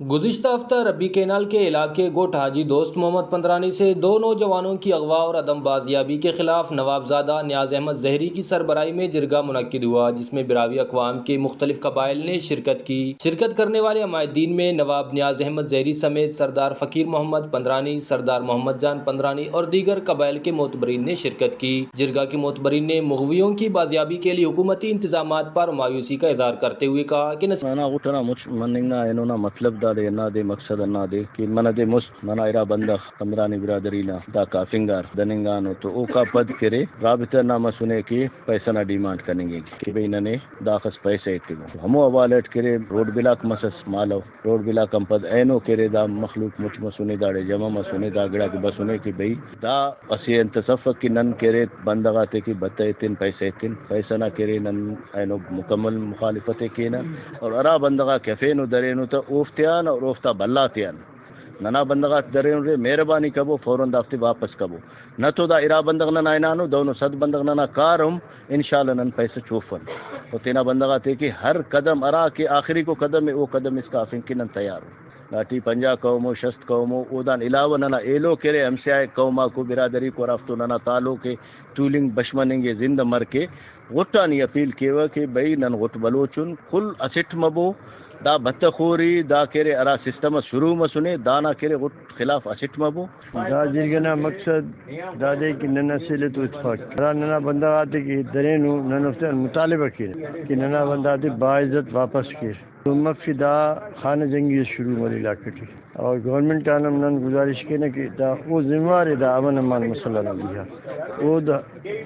گزشتہ ہفتہ ربی کینال کے علاقے گوٹ حاجی دوست محمد پندرانی سے دو نوجوانوں کی اغوا اور عدم بازیابی کے خلاف نوابزادہ نیاز احمد ظہری کی سربراہی میں جرگہ منعقد ہوا، جس میں براوی اقوام کے مختلف قبائل نے شرکت کی۔ شرکت کرنے والے عمائدین میں نواب نیاز احمد ظہری سمیت سردار فقیر محمد پندرانی، سردار محمد جان پندرانی اور دیگر قبائل کے معتبرین نے شرکت کی۔ جرگہ کے معتبرین نے مغویوں کی بازیابی کے لیے حکومتی انتظامات پر مایوسی کا اظہار کرتے ہوئے کہا کہ مطلب دے مقصد انا دے کہ منا دے مست منا ارا بندخ پندرانی برادری نا دا کافنگار دننگانو تو او کا پد کرے رابطہ نامہ سنے کی پیسہ نہ ڈیمانڈ کریں گے کہ بھئی ننے داخس پیسے اتگو ہمو اوالٹ کرے road block Mrs Malu road block ہم پد اینو کرے دا مخلوق مچ مسنے داڑے جمع مسنے دا گڑا کی بسنے کی بھئی دا اسی انتصفق کی نن کرے بندغاتے کی بتے تین پیسہ نہ کرے نن اینو مکمل مخالفت کینا اور ارا بندغا کفینو درینو تا اوفتیان اور اوفتا بلاتیان ننا بندغات درین رے مہربانی کبو فوراً دافتے واپس کبو نہ تو دا ارا بندغ ننا اینانو دونو صد بندغ ننا کارم انشاءاللہ نن پیسے چوفن اور تینا بندغات ہے کہ ہر قدم ارا کے آخری کو قدم ہے وہ قدم اس کا آفن کی نن تیار ہو لاٹی پنجا قومو شست قومو اودان علاوہ ننا ایلو کرے ہم سے آئے قوما کو برادری کو رفتو ننا تالو کے تولنگ بشمننگے زندہ مر کے غٹانی اپیل کیوا کہ بھئی نن غٹ بلوچن کل اسٹ مبو دا بتخوری دا کرے ارا سسٹم شروع مسنے دانا کرے غٹ خلاف اسٹ مبو دا جرگنا مقصد دا دے کہ ننا سیلت و اتفاق ارا ننا بندہ آتے کہ درینو ننا مطالبہ کر کہ ننا بندہ آتے باعزت واپس کر امت فی دا خانہ جنگی شروع ملی علاقے کی اور گورنمنٹ آنم نن گزارش کے نا کہ دا او ذمہ دا امن امان مسئلہ نہ او دا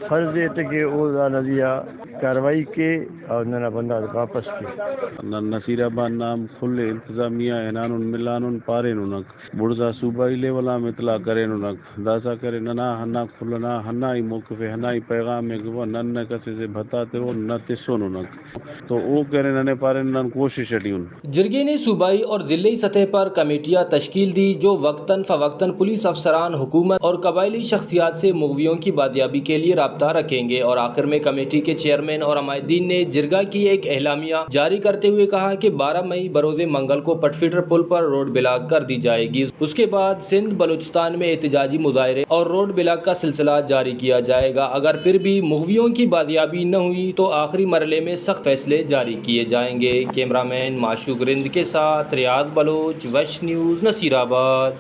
فرض ہے کہ او دا نظیہ کاروائی کے اور ننا بندہ واپس کے نصیر آباد نام کھل انتظامیہ احنان ملان پارین نک بڑزا صوبائی لیولا میں اطلاع کرین نک داسا کرے ننا ہنا کھلنا ہنا ہی موقف ہنا ہی پیغام ہے کہ وہ نن کسی سے بھتاتے وہ نہ تسون نک تو او کرے ننے پارین نن کوشش اڈیون۔ جرگے نے صوبائی اور ضلعی سطح پر کمیٹیاں تشکیل دی جو وقتاً فوقتاً پولیس افسران، حکومت اور قبائلی شخصیات سے مغویوں کی بازیابی کے لیے رابطہ رکھیں گے، اور آخر میں کمیٹی کے چیئرمین اور عمائدین نے جرگہ کی ایک اعلامیہ جاری کرتے ہوئے کہا کہ 12 مئی بروز منگل کو پٹ فیڈر پل پر روڈ بلاک کر دی جائے گی۔ اس کے بعد سندھ بلوچستان میں احتجاجی مظاہرے اور روڈ بلاک کا سلسلہ جاری کیا جائے گا۔ اگر پھر بھی مغویوں کی بازیابی نہ ہوئی تو آخری مرحلے میں سخت فیصلے جاری کیے جائیں گے۔ کیمرہ مین معشوق رند کے ساتھ ریاض بلوچ، وش نیوز، نصیر آباد۔